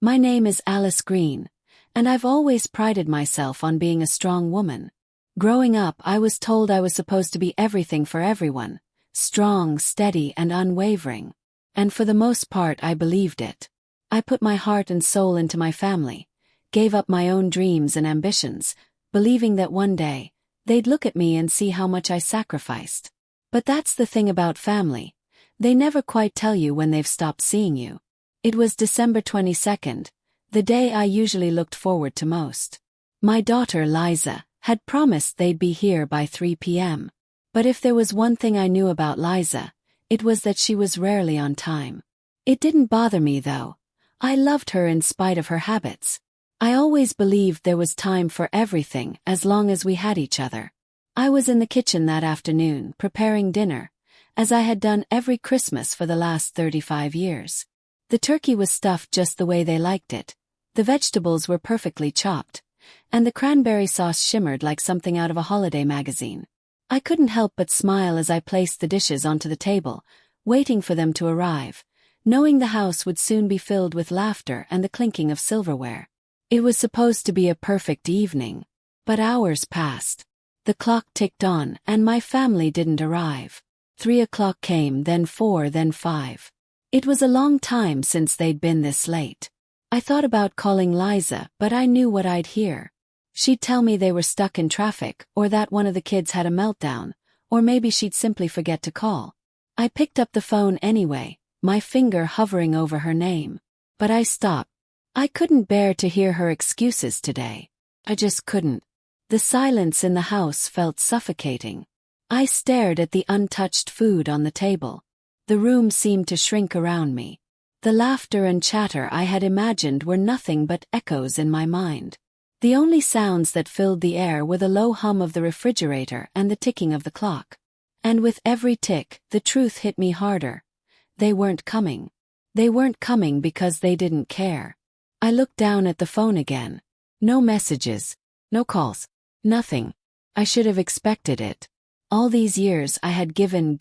My name is Alice Green, and I've always prided myself on being a strong woman. Growing up, I was told I was supposed to be everything for everyone, strong, steady, and unwavering. And for the most part, I believed it. I put my heart and soul into my family, gave up my own dreams and ambitions, believing that one day, they'd look at me and see how much I sacrificed. But that's the thing about family. They never quite tell you when they've stopped seeing you. It was December 22nd, the day I usually looked forward to most. My daughter, Liza, had promised they'd be here by 3 p.m. But if there was one thing I knew about Liza, it was that she was rarely on time. It didn't bother me, though. I loved her in spite of her habits. I always believed there was time for everything as long as we had each other. I was in the kitchen that afternoon, preparing dinner, as I had done every Christmas for the last 35 years. The turkey was stuffed just the way they liked it, the vegetables were perfectly chopped, and the cranberry sauce shimmered like something out of a holiday magazine. I couldn't help but smile as I placed the dishes onto the table, waiting for them to arrive, knowing the house would soon be filled with laughter and the clinking of silverware. It was supposed to be a perfect evening, but hours passed. The clock ticked on, and my family didn't arrive. 3 o'clock came, then 4, then 5. It was a long time since they'd been this late. I thought about calling Liza, but I knew what I'd hear. She'd tell me they were stuck in traffic, or that one of the kids had a meltdown, or maybe she'd simply forget to call. I picked up the phone anyway, my finger hovering over her name. But I stopped. I couldn't bear to hear her excuses today. I just couldn't. The silence in the house felt suffocating. I stared at the untouched food on the table. The room seemed to shrink around me. The laughter and chatter I had imagined were nothing but echoes in my mind. The only sounds that filled the air were the low hum of the refrigerator and the ticking of the clock. And with every tick, the truth hit me harder. They weren't coming. They weren't coming because they didn't care. I looked down at the phone again. No messages. No calls. Nothing. I should have expected it. All these years I had given.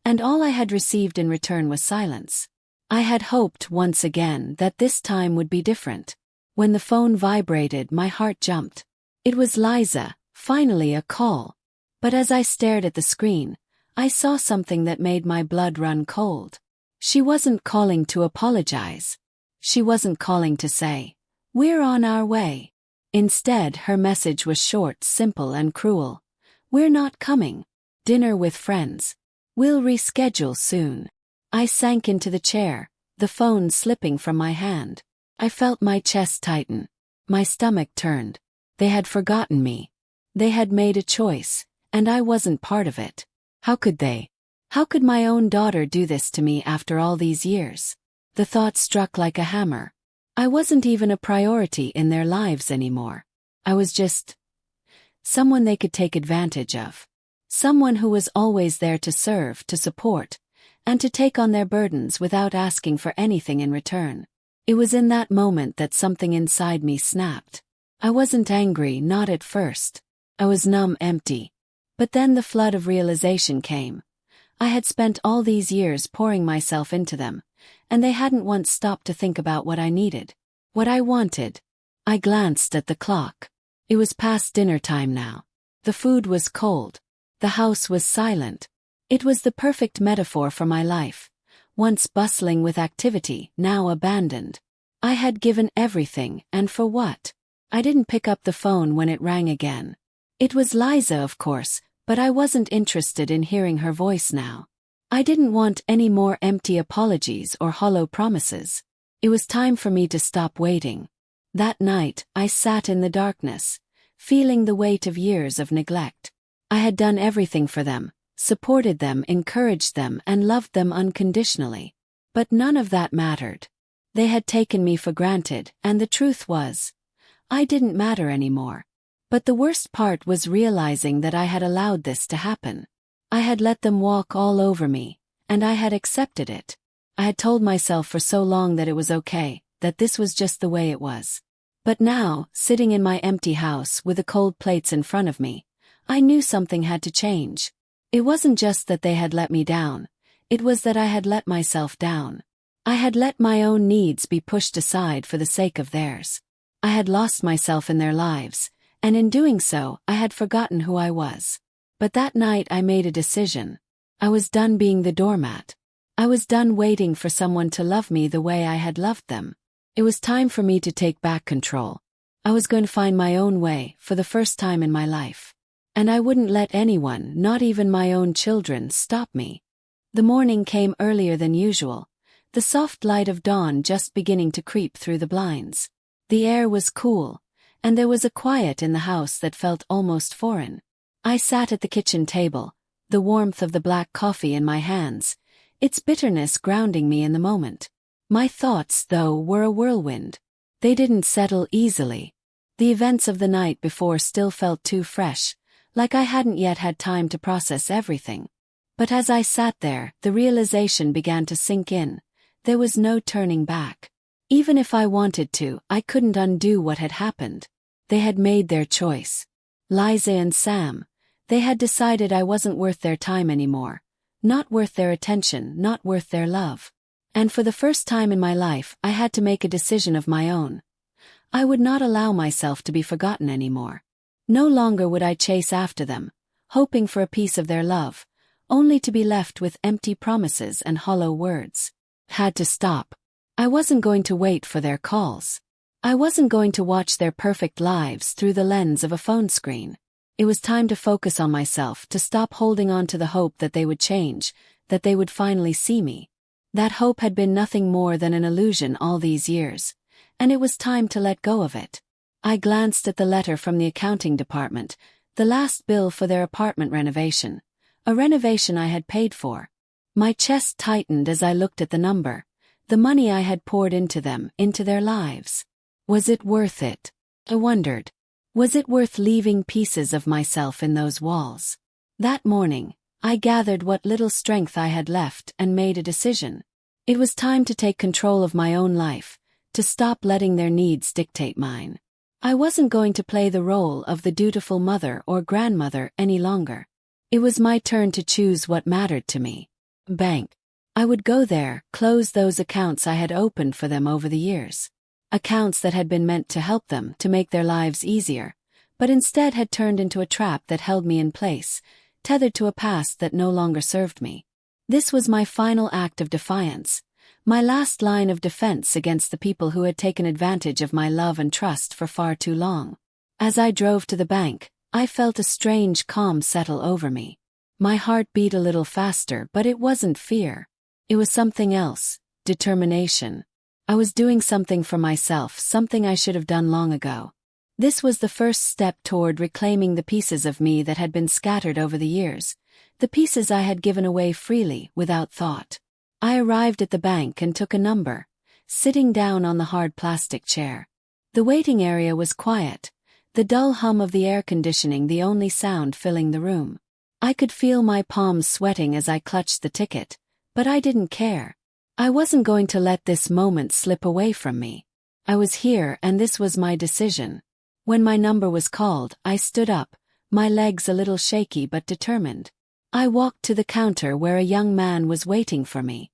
And all I had received in return was silence. I had hoped once again that this time would be different. When the phone vibrated, my heart jumped. It was Liza, finally a call. But as I stared at the screen, I saw something that made my blood run cold. She wasn't calling to apologize. She wasn't calling to say, "We're on our way." Instead, her message was short, simple, and cruel. "We're not coming. Dinner with friends. We'll reschedule soon." I sank into the chair, the phone slipping from my hand. I felt my chest tighten. My stomach turned. They had forgotten me. They had made a choice, and I wasn't part of it. How could they? How could my own daughter do this to me after all these years? The thought struck like a hammer. I wasn't even a priority in their lives anymore. I was just someone they could take advantage of. Someone who was always there to serve, to support, and to take on their burdens without asking for anything in return. It was in that moment that something inside me snapped. I wasn't angry, not at first. I was numb, empty. But then the flood of realization came. I had spent all these years pouring myself into them, and they hadn't once stopped to think about what I needed, what I wanted. I glanced at the clock. It was past dinner time now. The food was cold. The house was silent. It was the perfect metaphor for my life. Once bustling with activity, now abandoned. I had given everything, and for what? I didn't pick up the phone when it rang again. It was Liza, of course, but I wasn't interested in hearing her voice now. I didn't want any more empty apologies or hollow promises. It was time for me to stop waiting. That night, I sat in the darkness, feeling the weight of years of neglect. I had done everything for them, supported them, encouraged them, and loved them unconditionally. But none of that mattered. They had taken me for granted, and the truth was, I didn't matter anymore. But the worst part was realizing that I had allowed this to happen. I had let them walk all over me, and I had accepted it. I had told myself for so long that it was okay, that this was just the way it was. But now, sitting in my empty house with the cold plates in front of me, I knew something had to change. It wasn't just that they had let me down, it was that I had let myself down. I had let my own needs be pushed aside for the sake of theirs. I had lost myself in their lives, and in doing so, I had forgotten who I was. But that night I made a decision. I was done being the doormat. I was done waiting for someone to love me the way I had loved them. It was time for me to take back control. I was going to find my own way for the first time in my life. And I wouldn't let anyone, not even my own children, stop me. The morning came earlier than usual, the soft light of dawn just beginning to creep through the blinds. The air was cool, and there was a quiet in the house that felt almost foreign. I sat at the kitchen table, the warmth of the black coffee in my hands, its bitterness grounding me in the moment. My thoughts, though, were a whirlwind. They didn't settle easily. The events of the night before still felt too fresh, like I hadn't yet had time to process everything. But as I sat there, the realization began to sink in. There was no turning back. Even if I wanted to, I couldn't undo what had happened. They had made their choice. Liza and Sam. They had decided I wasn't worth their time anymore. Not worth their attention, not worth their love. And for the first time in my life, I had to make a decision of my own. I would not allow myself to be forgotten anymore. No longer would I chase after them, hoping for a piece of their love, only to be left with empty promises and hollow words. Had to stop. I wasn't going to wait for their calls. I wasn't going to watch their perfect lives through the lens of a phone screen. It was time to focus on myself, to stop holding on to the hope that they would change, that they would finally see me. That hope had been nothing more than an illusion all these years, and it was time to let go of it. I glanced at the letter from the accounting department, the last bill for their apartment renovation, a renovation I had paid for. My chest tightened as I looked at the number, the money I had poured into them, into their lives. Was it worth it? I wondered. Was it worth leaving pieces of myself in those walls? That morning, I gathered what little strength I had left and made a decision. It was time to take control of my own life, to stop letting their needs dictate mine. I wasn't going to play the role of the dutiful mother or grandmother any longer. It was my turn to choose what mattered to me. Bank. I would go there, close those accounts I had opened for them over the years. Accounts that had been meant to help them, to make their lives easier, but instead had turned into a trap that held me in place, tethered to a past that no longer served me. This was my final act of defiance, my last line of defense against the people who had taken advantage of my love and trust for far too long. As I drove to the bank, I felt a strange calm settle over me. My heart beat a little faster, but it wasn't fear. It was something else, determination. I was doing something for myself, something I should have done long ago. This was the first step toward reclaiming the pieces of me that had been scattered over the years, the pieces I had given away freely, without thought. I arrived at the bank and took a number, sitting down on the hard plastic chair. The waiting area was quiet, the dull hum of the air conditioning the only sound filling the room. I could feel my palms sweating as I clutched the ticket, but I didn't care. I wasn't going to let this moment slip away from me. I was here and this was my decision. When my number was called, I stood up, my legs a little shaky but determined. I walked to the counter where a young man was waiting for me.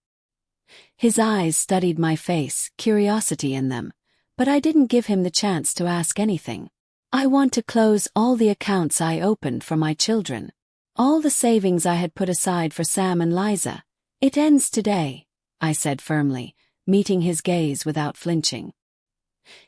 His eyes studied my face, curiosity in them, but I didn't give him the chance to ask anything. I want to close all the accounts I opened for my children. All the savings I had put aside for Sam and Liza. It ends today, I said firmly, meeting his gaze without flinching.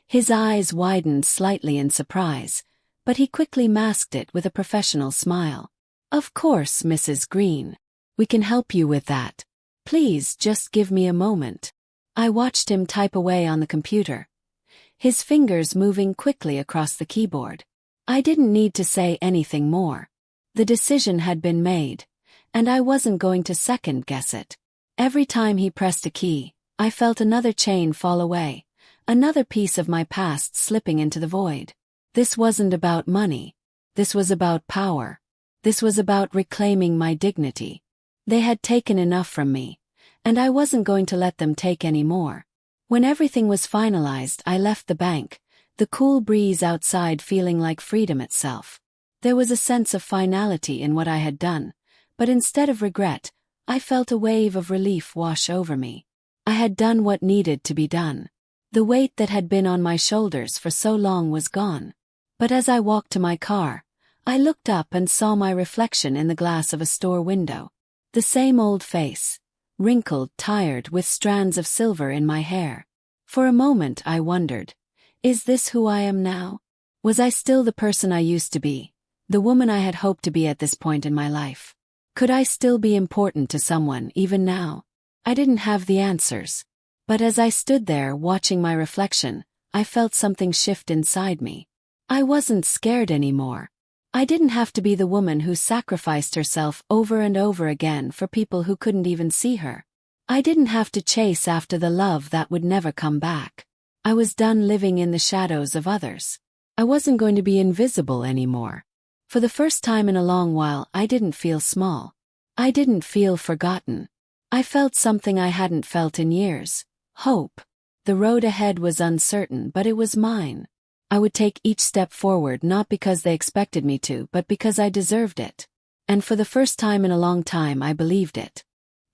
His eyes widened slightly in surprise, but he quickly masked it with a professional smile. Of course, Mrs. Green. We can help you with that. Please just give me a moment. I watched him type away on the computer, his fingers moving quickly across the keyboard. I didn't need to say anything more. The decision had been made, and I wasn't going to second-guess it. Every time he pressed a key, I felt another chain fall away, another piece of my past slipping into the void. This wasn't about money. This was about power. This was about reclaiming my dignity. They had taken enough from me, and I wasn't going to let them take any more. When everything was finalized, I left the bank, the cool breeze outside feeling like freedom itself. There was a sense of finality in what I had done, but instead of regret, I felt a wave of relief wash over me. I had done what needed to be done. The weight that had been on my shoulders for so long was gone. But as I walked to my car, I looked up and saw my reflection in the glass of a store window. The same old face, wrinkled, tired, with strands of silver in my hair. For a moment I wondered, is this who I am now? Was I still the person I used to be, the woman I had hoped to be at this point in my life? Could I still be important to someone even now? I didn't have the answers. But as I stood there watching my reflection, I felt something shift inside me. I wasn't scared anymore. I didn't have to be the woman who sacrificed herself over and over again for people who couldn't even see her. I didn't have to chase after the love that would never come back. I was done living in the shadows of others. I wasn't going to be invisible anymore. For the first time in a long while, I didn't feel small. I didn't feel forgotten. I felt something I hadn't felt in years. Hope. The road ahead was uncertain, but it was mine. I would take each step forward not because they expected me to, but because I deserved it. And for the first time in a long time, I believed it.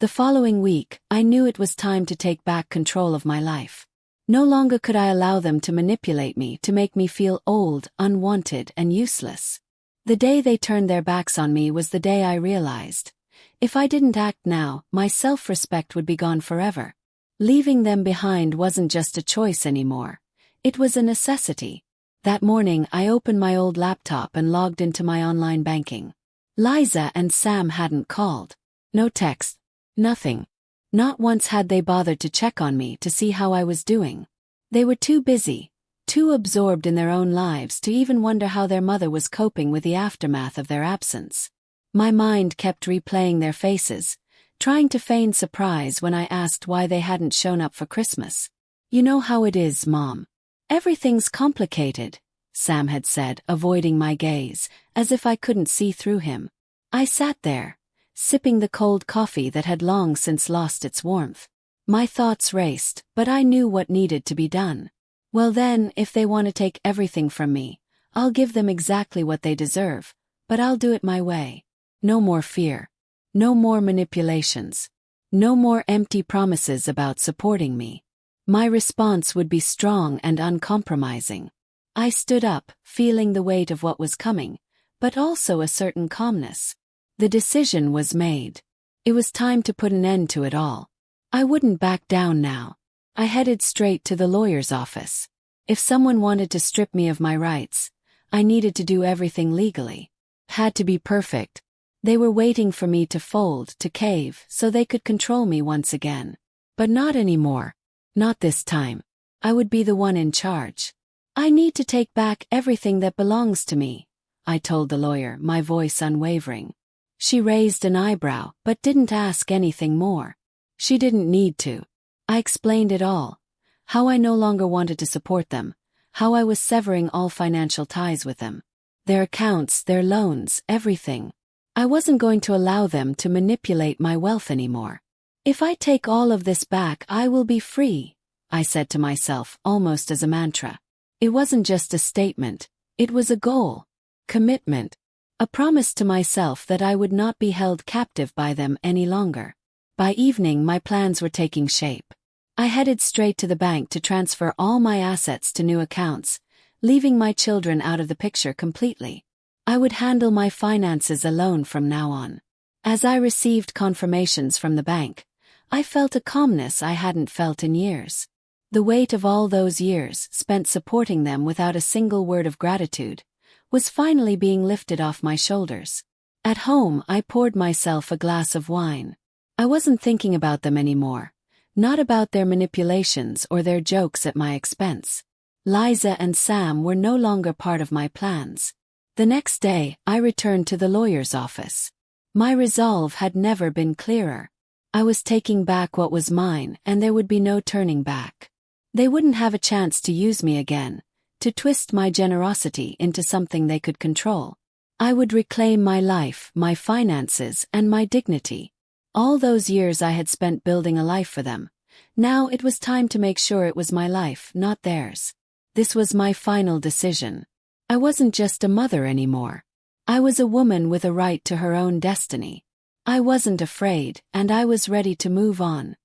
The following week, I knew it was time to take back control of my life. No longer could I allow them to manipulate me, to make me feel old, unwanted, and useless. The day they turned their backs on me was the day I realized, if I didn't act now, my self-respect would be gone forever. Leaving them behind wasn't just a choice anymore. It was a necessity. That morning, I opened my old laptop and logged into my online banking. Liza and Sam hadn't called. No text. Nothing. Not once had they bothered to check on me to see how I was doing. They were too busy, too absorbed in their own lives to even wonder how their mother was coping with the aftermath of their absence. My mind kept replaying their faces, trying to feign surprise when I asked why they hadn't shown up for Christmas. "You know how it is, Mom. Everything's complicated," Sam had said, avoiding my gaze, as if I couldn't see through him. I sat there, sipping the cold coffee that had long since lost its warmth. My thoughts raced, but I knew what needed to be done. Well then, if they want to take everything from me, I'll give them exactly what they deserve, but I'll do it my way. No more fear. No more manipulations. No more empty promises about supporting me. My response would be strong and uncompromising. I stood up, feeling the weight of what was coming, but also a certain calmness. The decision was made. It was time to put an end to it all. I wouldn't back down now. I headed straight to the lawyer's office. If someone wanted to strip me of my rights, I needed to do everything legally. Had to be perfect. They were waiting for me to fold, to cave, so they could control me once again. But not anymore. Not this time. I would be the one in charge. "I need to take back everything that belongs to me," I told the lawyer, my voice unwavering. She raised an eyebrow, but didn't ask anything more. She didn't need to. I explained it all. How I no longer wanted to support them. How I was severing all financial ties with them. Their accounts, their loans, everything. I wasn't going to allow them to manipulate my wealth anymore. "If I take all of this back, I will be free," I said to myself, almost as a mantra. It wasn't just a statement. It was a goal. Commitment. A promise to myself that I would not be held captive by them any longer. By evening, my plans were taking shape. I headed straight to the bank to transfer all my assets to new accounts, leaving my children out of the picture completely. I would handle my finances alone from now on. As I received confirmations from the bank, I felt a calmness I hadn't felt in years. The weight of all those years spent supporting them without a single word of gratitude was finally being lifted off my shoulders. At home, I poured myself a glass of wine. I wasn't thinking about them anymore, not about their manipulations or their jokes at my expense. Liza and Sam were no longer part of my plans. The next day, I returned to the lawyer's office. My resolve had never been clearer. I was taking back what was mine, and there would be no turning back. They wouldn't have a chance to use me again, to twist my generosity into something they could control. I would reclaim my life, my finances, and my dignity. All those years I had spent building a life for them. Now it was time to make sure it was my life, not theirs. This was my final decision. I wasn't just a mother anymore. I was a woman with a right to her own destiny. I wasn't afraid, and I was ready to move on.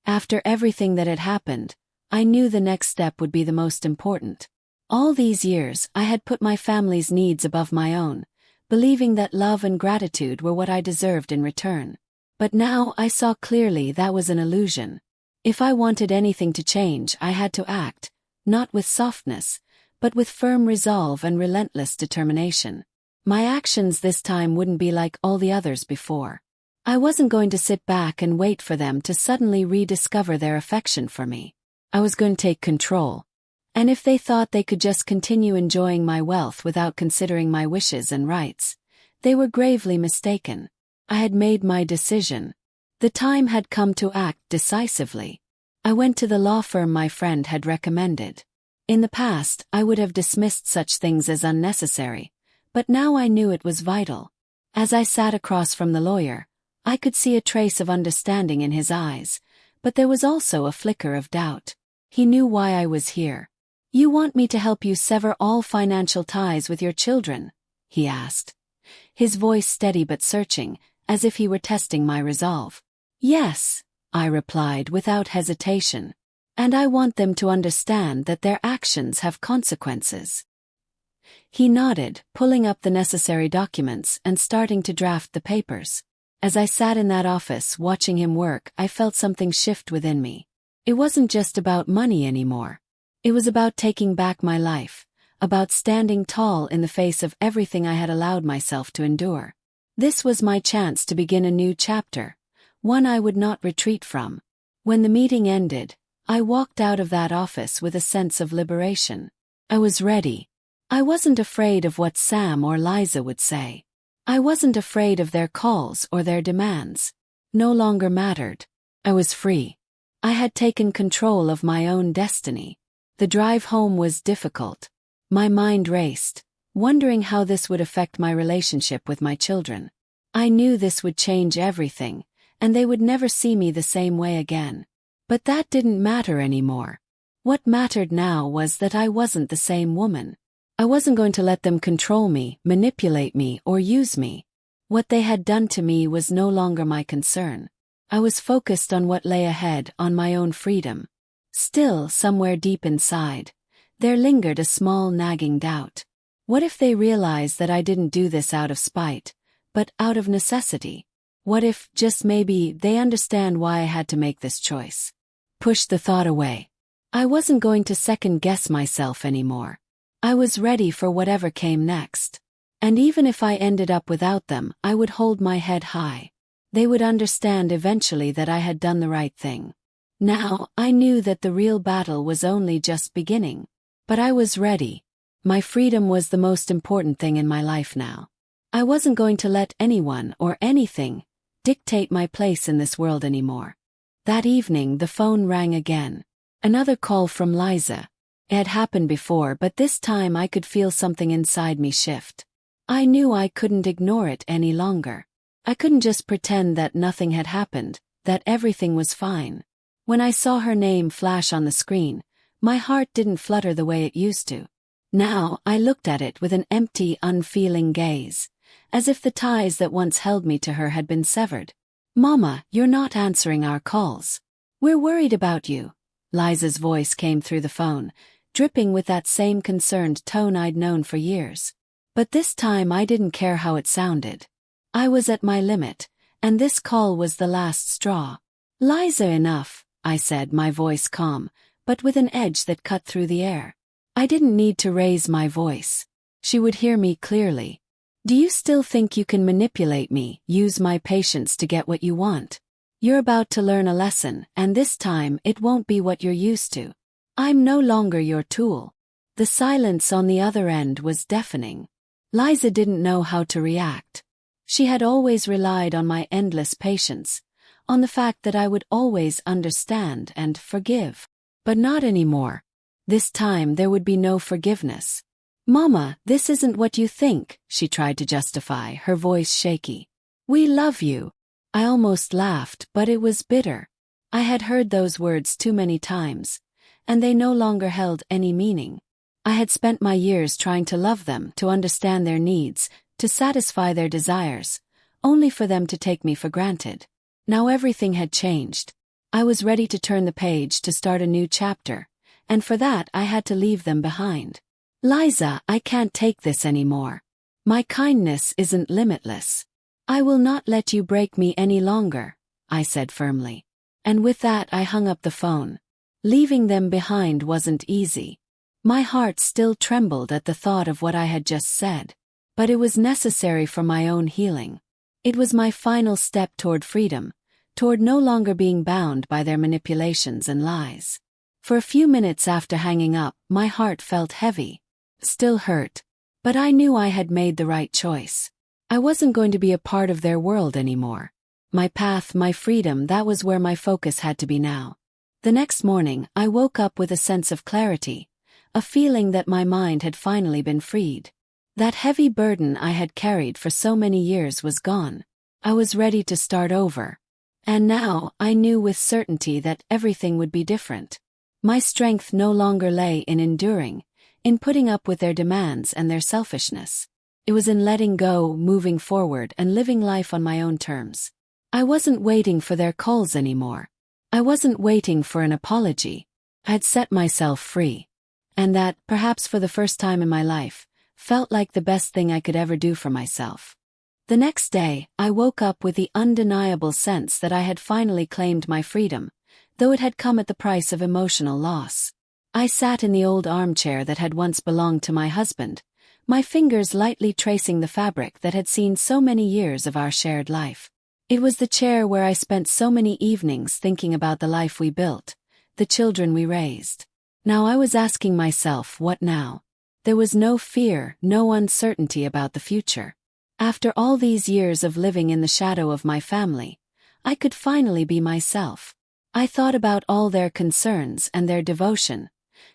After everything that had happened, I knew the next step would be the most important. All these years, I had put my family's needs above my own, believing that love and gratitude were what I deserved in return. But now I saw clearly that was an illusion. If I wanted anything to change, I had to act, not with softness, but with firm resolve and relentless determination. My actions this time wouldn't be like all the others before. I wasn't going to sit back and wait for them to suddenly rediscover their affection for me. I was going to take control. And if they thought they could just continue enjoying my wealth without considering my wishes and rights, they were gravely mistaken. I had made my decision. The time had come to act decisively. I went to the law firm my friend had recommended. In the past, I would have dismissed such things as unnecessary, but now I knew it was vital. As I sat across from the lawyer, I could see a trace of understanding in his eyes, but there was also a flicker of doubt. He knew why I was here. "You want me to help you sever all financial ties with your children?" he asked. His voice steady but searching, as if he were testing my resolve. "Yes," I replied without hesitation. "And I want them to understand that their actions have consequences." He nodded, pulling up the necessary documents and starting to draft the papers. As I sat in that office watching him work, I felt something shift within me. It wasn't just about money anymore. It was about taking back my life, about standing tall in the face of everything I had allowed myself to endure. This was my chance to begin a new chapter, one I would not retreat from. When the meeting ended, I walked out of that office with a sense of liberation. I was ready. I wasn't afraid of what Sam or Liza would say. I wasn't afraid of their calls or their demands. No longer mattered. I was free. I had taken control of my own destiny. The drive home was difficult. My mind raced, wondering how this would affect my relationship with my children. I knew this would change everything, and they would never see me the same way again. But that didn't matter anymore. What mattered now was that I wasn't the same woman. I wasn't going to let them control me, manipulate me, or use me. What they had done to me was no longer my concern. I was focused on what lay ahead, on my own freedom. Still, somewhere deep inside, there lingered a small nagging doubt. What if they realized that I didn't do this out of spite, but out of necessity? What if, just maybe, they understand why I had to make this choice? Push the thought away. I wasn't going to second-guess myself anymore. I was ready for whatever came next. And even if I ended up without them, I would hold my head high. They would understand eventually that I had done the right thing. Now, I knew that the real battle was only just beginning. But I was ready. My freedom was the most important thing in my life now. I wasn't going to let anyone or anything dictate my place in this world anymore. That evening the phone rang again. Another call from Liza. It had happened before, but this time I could feel something inside me shift. I knew I couldn't ignore it any longer. I couldn't just pretend that nothing had happened, that everything was fine. When I saw her name flash on the screen, my heart didn't flutter the way it used to. Now, I looked at it with an empty, unfeeling gaze, as if the ties that once held me to her had been severed. "Mama, you're not answering our calls. We're worried about you." Liza's voice came through the phone, dripping with that same concerned tone I'd known for years. But this time I didn't care how it sounded. I was at my limit, and this call was the last straw. "Liza, enough," I said, my voice calm, but with an edge that cut through the air. I didn't need to raise my voice. She would hear me clearly. "Do you still think you can manipulate me, use my patience to get what you want? You're about to learn a lesson, and this time it won't be what you're used to. I'm no longer your tool." The silence on the other end was deafening. Liza didn't know how to react. She had always relied on my endless patience, on the fact that I would always understand and forgive. But not anymore. This time there would be no forgiveness. "Mama, this isn't what you think," she tried to justify, her voice shaky. "We love you." I almost laughed, but it was bitter. I had heard those words too many times, and they no longer held any meaning. I had spent my years trying to love them, to understand their needs, to satisfy their desires, only for them to take me for granted. Now everything had changed. I was ready to turn the page to start a new chapter, and for that I had to leave them behind. Liza, I can't take this anymore. My kindness isn't limitless. I will not let you break me any longer, I said firmly. And with that I hung up the phone. Leaving them behind wasn't easy. My heart still trembled at the thought of what I had just said. But it was necessary for my own healing. It was my final step toward freedom, toward no longer being bound by their manipulations and lies. For a few minutes after hanging up, my heart felt heavy, still hurt. But I knew I had made the right choice. I wasn't going to be a part of their world anymore. My path, my freedom, that was where my focus had to be now. The next morning, I woke up with a sense of clarity, a feeling that my mind had finally been freed. That heavy burden I had carried for so many years was gone. I was ready to start over. And now, I knew with certainty that everything would be different. My strength no longer lay in enduring, in putting up with their demands and their selfishness. It was in letting go, moving forward, and living life on my own terms. I wasn't waiting for their calls anymore. I wasn't waiting for an apology. I'd set myself free. And that, perhaps for the first time in my life, felt like the best thing I could ever do for myself. The next day, I woke up with the undeniable sense that I had finally claimed my freedom, though it had come at the price of emotional loss. I sat in the old armchair that had once belonged to my husband, my fingers lightly tracing the fabric that had seen so many years of our shared life. It was the chair where I spent so many evenings thinking about the life we built, the children we raised. Now I was asking myself, what now? There was no fear, no uncertainty about the future. After all these years of living in the shadow of my family, I could finally be myself. I thought about all their concerns and their devotion,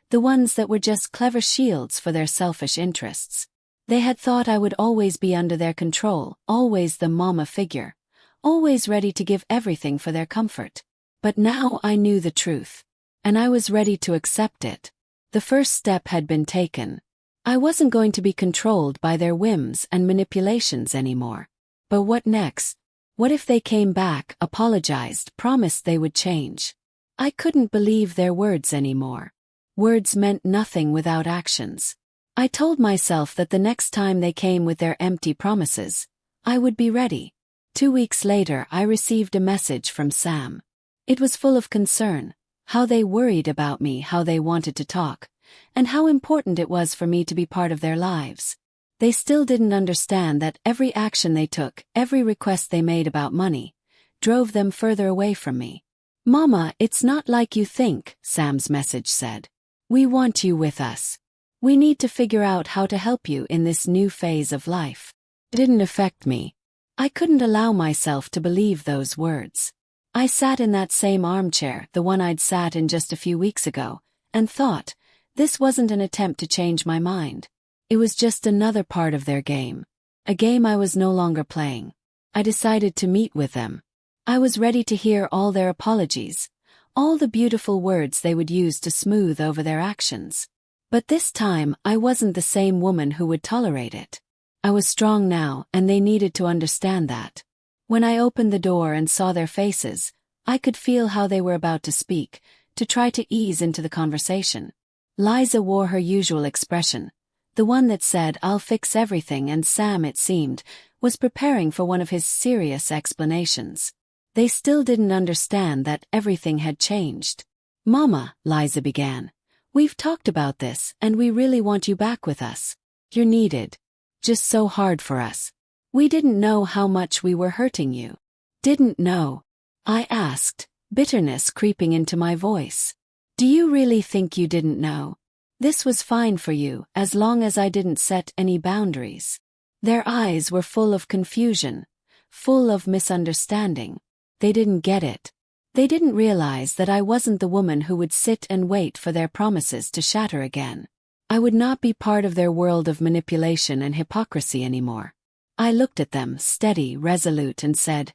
the ones that were just clever shields for their selfish interests. They had thought I would always be under their control, always the mama figure, always ready to give everything for their comfort. But now I knew the truth, and I was ready to accept it. The first step had been taken. I wasn't going to be controlled by their whims and manipulations anymore. But what next? What if they came back, apologized, promised they would change? I couldn't believe their words anymore. Words meant nothing without actions. I told myself that the next time they came with their empty promises, I would be ready. 2 weeks later, I received a message from Sam. It was full of concern, how they worried about me, how they wanted to talk, and how important it was for me to be part of their lives. They still didn't understand that every action they took, every request they made about money, drove them further away from me. "Mama, it's not like you think," Sam's message said. "We want you with us. We need to figure out how to help you in this new phase of life." It didn't affect me. I couldn't allow myself to believe those words. I sat in that same armchair, the one I'd sat in just a few weeks ago, and thought, this wasn't an attempt to change my mind. It was just another part of their game. A game I was no longer playing. I decided to meet with them. I was ready to hear all their apologies, all the beautiful words they would use to smooth over their actions. But this time, I wasn't the same woman who would tolerate it. I was strong now, and they needed to understand that. When I opened the door and saw their faces, I could feel how they were about to speak, to try to ease into the conversation. Liza wore her usual expression, the one that said, "I'll fix everything," and Sam, it seemed, was preparing for one of his serious explanations. They still didn't understand that everything had changed. "Mama," Liza began, "we've talked about this, and we really want you back with us. You're needed. Just so hard for us. We didn't know how much we were hurting you." "Didn't know?" I asked, bitterness creeping into my voice. "Do you really think you didn't know? This was fine for you, as long as I didn't set any boundaries." Their eyes were full of confusion, full of misunderstanding. They didn't get it. They didn't realize that I wasn't the woman who would sit and wait for their promises to shatter again. I would not be part of their world of manipulation and hypocrisy anymore. I looked at them, steady, resolute, and said,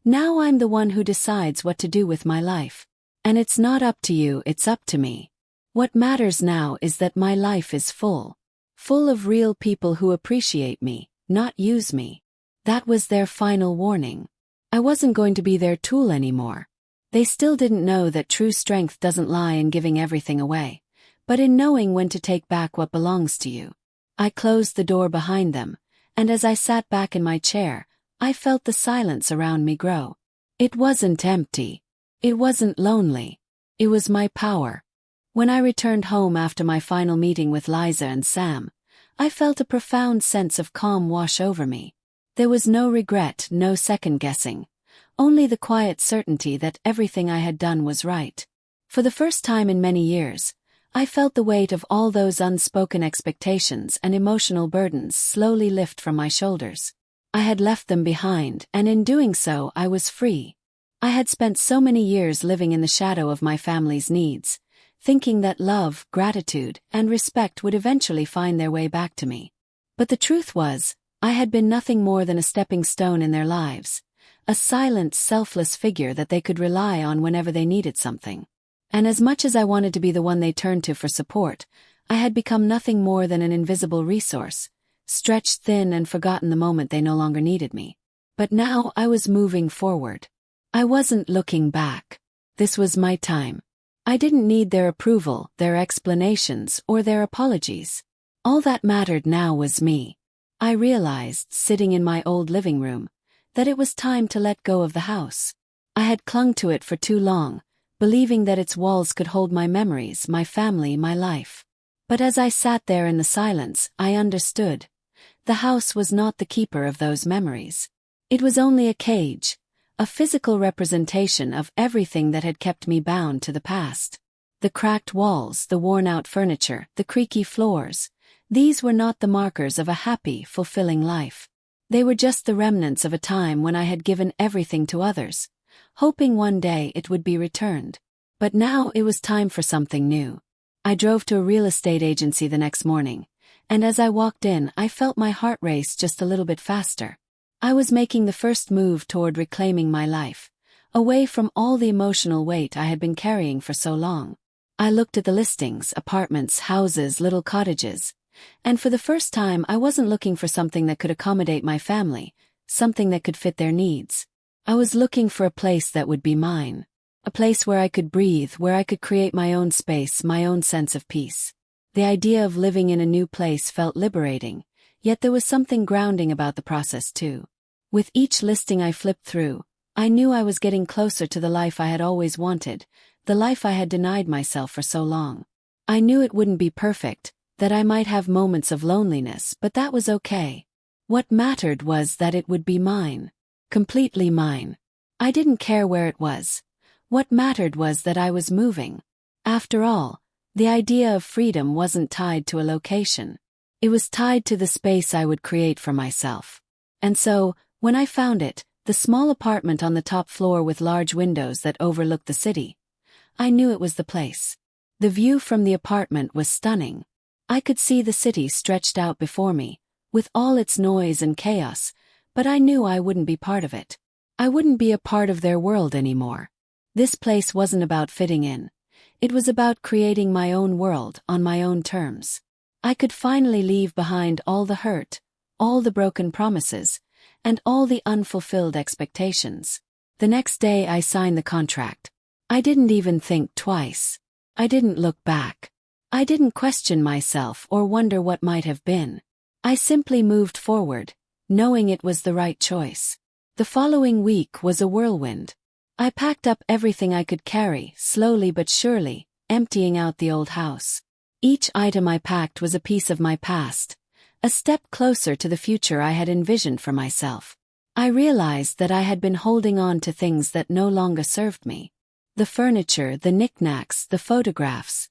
"Now I'm the one who decides what to do with my life. And it's not up to you, it's up to me. What matters now is that my life is full. Full of real people who appreciate me, not use me." That was their final warning. I wasn't going to be their tool anymore. They still didn't know that true strength doesn't lie in giving everything away, but in knowing when to take back what belongs to you. I closed the door behind them, and as I sat back in my chair, I felt the silence around me grow. It wasn't empty. It wasn't lonely. It was my power. When I returned home after my final meeting with Liza and Sam, I felt a profound sense of calm wash over me. There was no regret, no second-guessing, only the quiet certainty that everything I had done was right. For the first time in many years, I felt the weight of all those unspoken expectations and emotional burdens slowly lift from my shoulders. I had left them behind, and in doing so I was free. I had spent so many years living in the shadow of my family's needs, thinking that love, gratitude, and respect would eventually find their way back to me. But the truth was, I had been nothing more than a stepping stone in their lives, a silent, selfless figure that they could rely on whenever they needed something. And as much as I wanted to be the one they turned to for support, I had become nothing more than an invisible resource, stretched thin and forgotten the moment they no longer needed me. But now I was moving forward. I wasn't looking back. This was my time. I didn't need their approval, their explanations, or their apologies. All that mattered now was me. I realized, sitting in my old living room, that it was time to let go of the house. I had clung to it for too long, believing that its walls could hold my memories, my family, my life. But as I sat there in the silence, I understood. The house was not the keeper of those memories. It was only a cage, a physical representation of everything that had kept me bound to the past. The cracked walls, the worn-out furniture, the creaky floors, these were not the markers of a happy, fulfilling life. They were just the remnants of a time when I had given everything to others, hoping one day it would be returned. But now it was time for something new. I drove to a real estate agency the next morning, and as I walked in, I felt my heart race just a little bit faster. I was making the first move toward reclaiming my life, away from all the emotional weight I had been carrying for so long. I looked at the listings, apartments, houses, little cottages, and for the first time I wasn't looking for something that could accommodate my family, something that could fit their needs. I was looking for a place that would be mine. A place where I could breathe, where I could create my own space, my own sense of peace. The idea of living in a new place felt liberating, yet there was something grounding about the process too. With each listing I flipped through, I knew I was getting closer to the life I had always wanted, the life I had denied myself for so long. I knew it wouldn't be perfect, that I might have moments of loneliness, but that was okay. What mattered was that it would be mine. Completely mine. I didn't care where it was. What mattered was that I was moving. After all, the idea of freedom wasn't tied to a location. It was tied to the space I would create for myself. And so, when I found it, the small apartment on the top floor with large windows that overlooked the city, I knew it was the place. The view from the apartment was stunning. I could see the city stretched out before me, with all its noise and chaos, but I knew I wouldn't be part of it. I wouldn't be a part of their world anymore. This place wasn't about fitting in. It was about creating my own world on my own terms. I could finally leave behind all the hurt, all the broken promises, and all the unfulfilled expectations. The next day I signed the contract. I didn't even think twice. I didn't look back. I didn't question myself or wonder what might have been. I simply moved forward, knowing it was the right choice. The following week was a whirlwind. I packed up everything I could carry, slowly but surely, emptying out the old house. Each item I packed was a piece of my past, a step closer to the future I had envisioned for myself. I realized that I had been holding on to things that no longer served me. The furniture, the knickknacks, the photographs.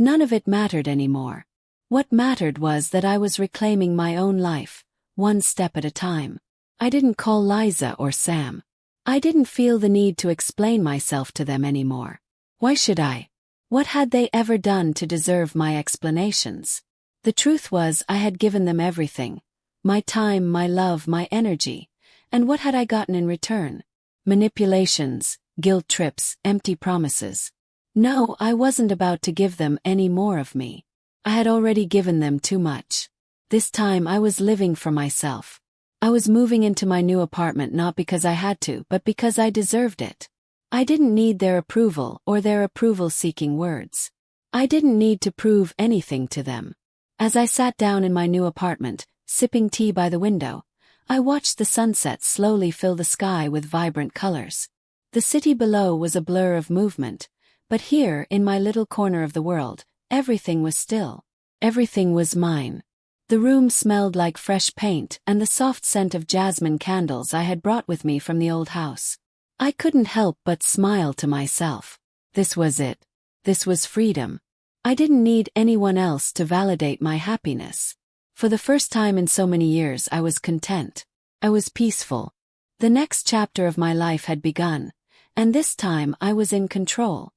None of it mattered anymore. What mattered was that I was reclaiming my own life, one step at a time. I didn't call Liza or Sam. I didn't feel the need to explain myself to them anymore. Why should I? What had they ever done to deserve my explanations? The truth was I had given them everything. My time, my love, my energy. And what had I gotten in return? Manipulations, guilt trips, empty promises. No, I wasn't about to give them any more of me. I had already given them too much. This time I was living for myself. I was moving into my new apartment not because I had to, but because I deserved it. I didn't need their approval or their approval-seeking words. I didn't need to prove anything to them. As I sat down in my new apartment, sipping tea by the window, I watched the sunset slowly fill the sky with vibrant colors. The city below was a blur of movement, but here, in my little corner of the world, everything was still. Everything was mine. The room smelled like fresh paint and the soft scent of jasmine candles I had brought with me from the old house. I couldn't help but smile to myself. This was it. This was freedom. I didn't need anyone else to validate my happiness. For the first time in so many years, I was content. I was peaceful. The next chapter of my life had begun, and this time I was in control.